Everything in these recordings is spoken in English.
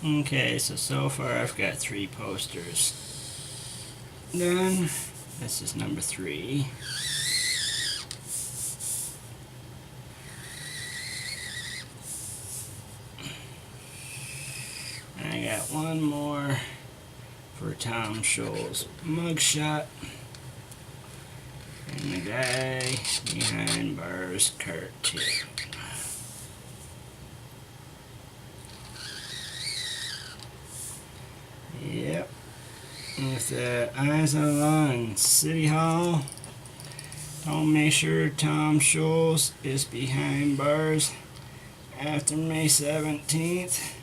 Okay, so far I've got 3 posters done. This is number 3. And I got one more for Tom SHEL'S mugshot. And the guy behind bars cartoon. Yep. With the eyes on the law in City Hall. Don't make sure Tom SHEL'S is behind bars after May 17th.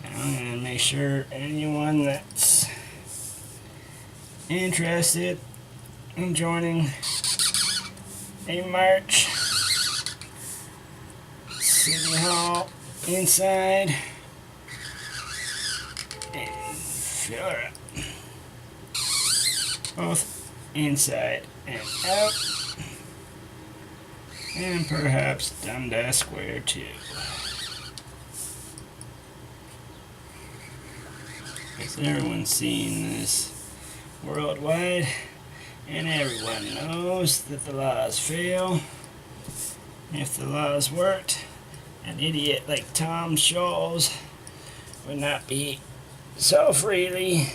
I'm going to make sure anyone that's interested in joining a march, City Hall inside, and fill her up. Both inside and out, and perhaps Dundas Square too. Because everyone's seeing this worldwide, and everyone knows that the laws fail. If the laws worked, an idiot like Tom SHEL'S would not be so freely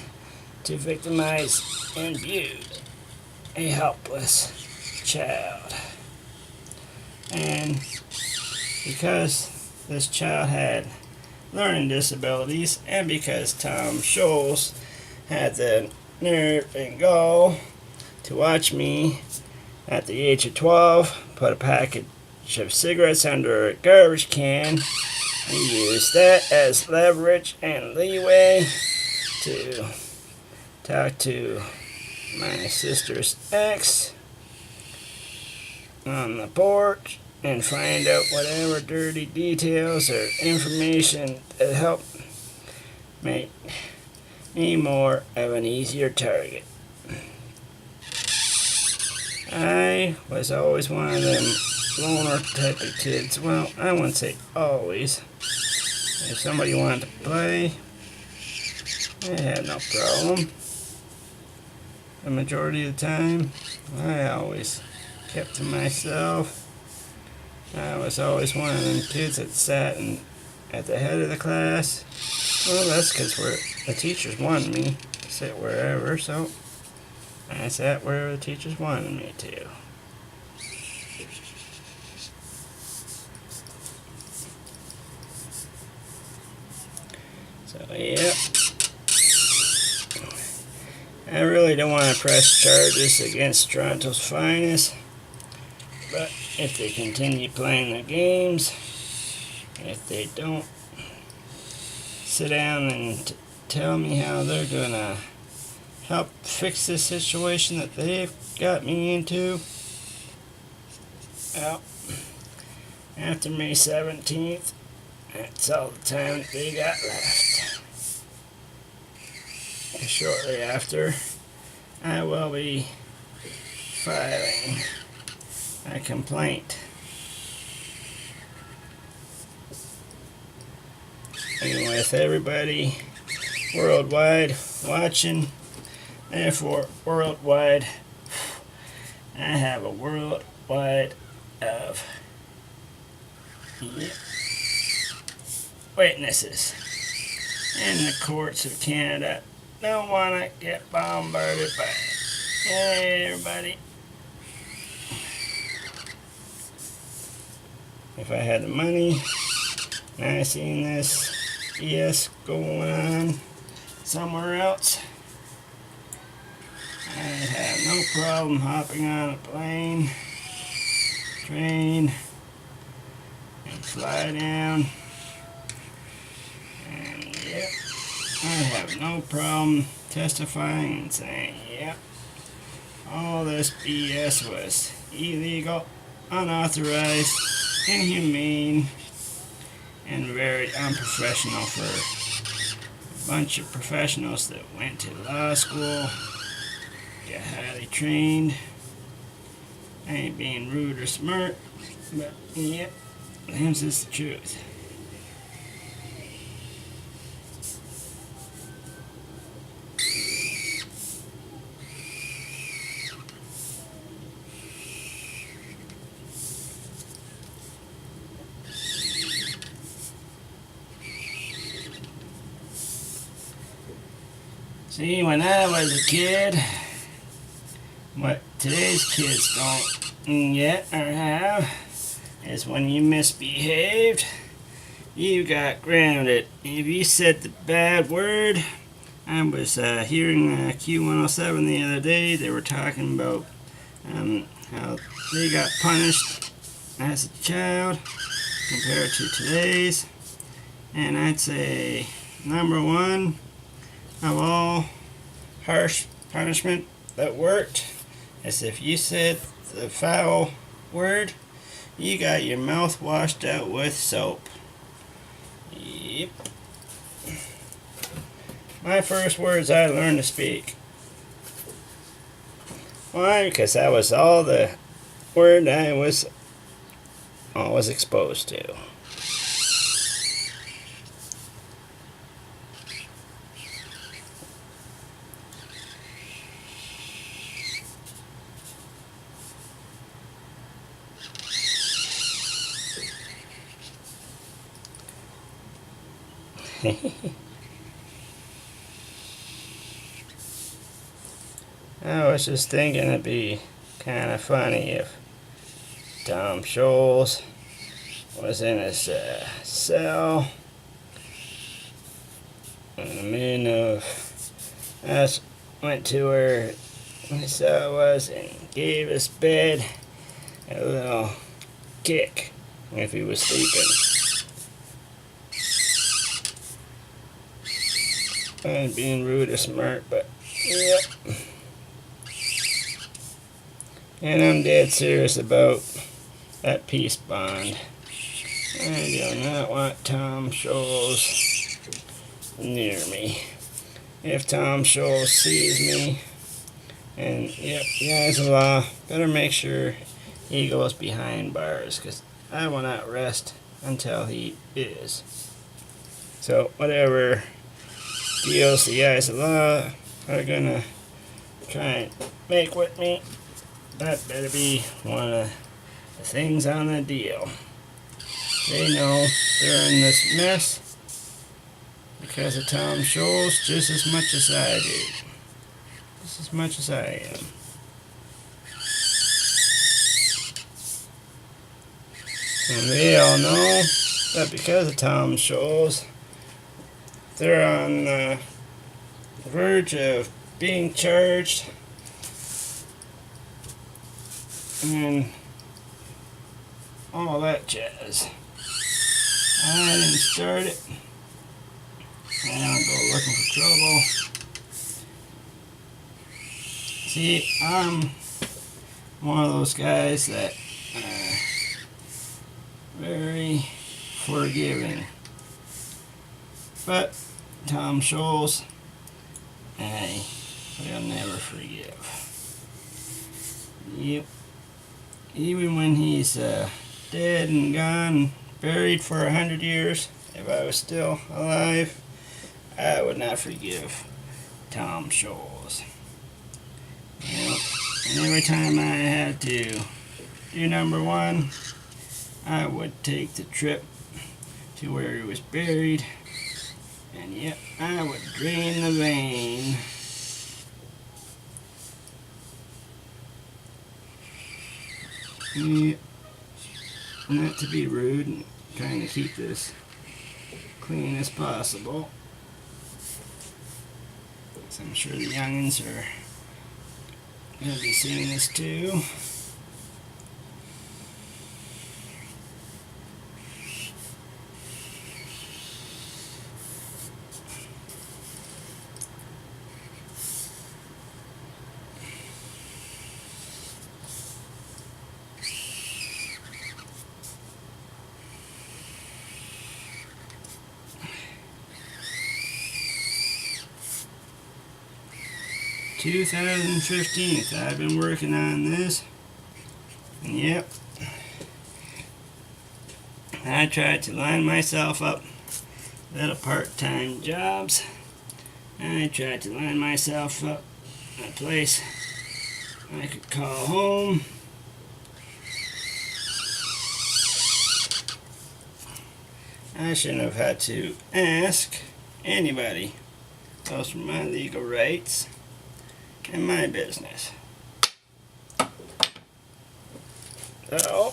to victimize and abuse a helpless child. And because this child had learning disabilities, and because Tom SHEL'S had the nerve and gall to watch me at the age of 12 put a package of cigarettes under a garbage can, he used that as leverage and leeway to talk to my sister's ex on the porch and find out whatever dirty details or information that help make me more of an easier target. I was always one of them loner type of kids. Well, I wouldn't say always. If somebody wanted to play, I had no problem. The majority of the time, I always kept to myself. I was always one of them kids that sat at the head of the class. Well, that's because the teachers wanted me to sit wherever, so I sat where the teachers wanted me to. So, yeah. I really don't want to press charges against Toronto's finest, but if they continue playing their games, if they don't sit down and tell me how they're going to help fix this situation that they've got me into, well, after May 17th, that's all the time that they got left. And shortly after, I will be filing a complaint. And with everybody worldwide watching, therefore worldwide, I have a worldwide of witnesses. And the courts of Canada don't want to get bombarded by everybody. If I had the money and I seen this BS going on somewhere else, I'd have no problem hopping on a plane, train, and fly down. And yep, I have no problem testifying and saying, yep, all this BS was illegal, unauthorized, inhumane, and very unprofessional for a bunch of professionals that went to law school, get highly trained, I ain't being rude or smart, but yeah, this is the truth. See, when I was a kid, what today's kids don't yet or have is when you misbehaved, you got grounded. If you said the bad word, I was hearing Q107 the other day, they were talking about how they got punished as a child compared to today's. And I'd say number one of all harsh punishment that worked is if you said the foul word, you got your mouth washed out with soap. Yep. My first words I learned to speak. Why? Because that was all the word I was always exposed to. I was just thinking it'd be kind of funny if Tom Scholes was in his cell and the men of us went to where his cell was and gave his bed a little kick if he was sleeping. I'm being rude or smart, but yep. And I'm dead serious about that peace bond. I do not want Tom Scholes near me. If Tom Scholes sees me, and yep, guys of law, better make sure he goes behind bars, because I will not rest until he is. So whatever deals the eyes of law are gonna try and make with me, that better be one of the things on the deal. They know they're in this mess because of Tom Scholes just as much as I do. Just as much as I am. And they all know that because of Tom Scholes, they're on the verge of being charged and all that jazz. I didn't start it. I don't go looking for trouble. See, I'm one of those guys that are very forgiving. But Tom Scholes, I will never forgive. Yep. Even when he's dead and gone, buried for 100 years, if I was still alive, I would not forgive Tom Scholes. Yep. And every time I had to do number one, I would take the trip to where he was buried, and yep, I would drain the vein. Yep. Not to be rude, and trying to keep this clean as possible. So I'm sure the youngins are going to be seeing this too. '15. I've been working on this And yep, I tried to line myself up little part-time jobs. I tried to line myself up a place I could call home. I shouldn't have had to ask anybody. Those were my legal rights and my business. So,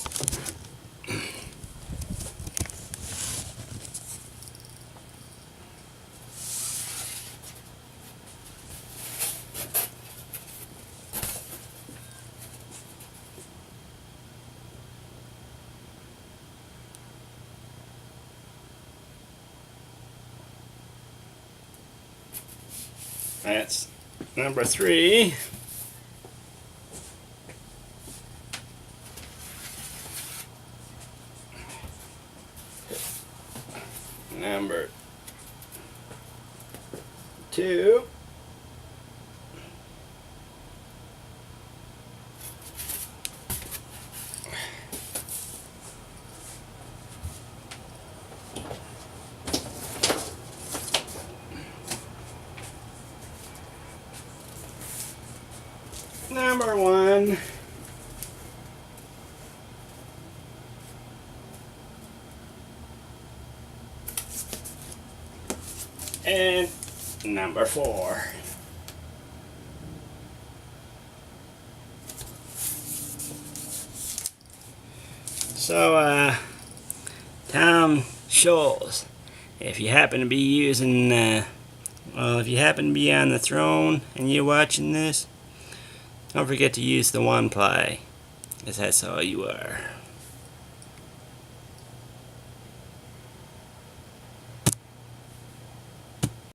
that's number 3. Number 2. Number 1. And number 4. So, Tom SHEL'S, if you happen to be using, if you happen to be on the throne and you're watching this, don't forget to use the 1-ply, because that's all you are.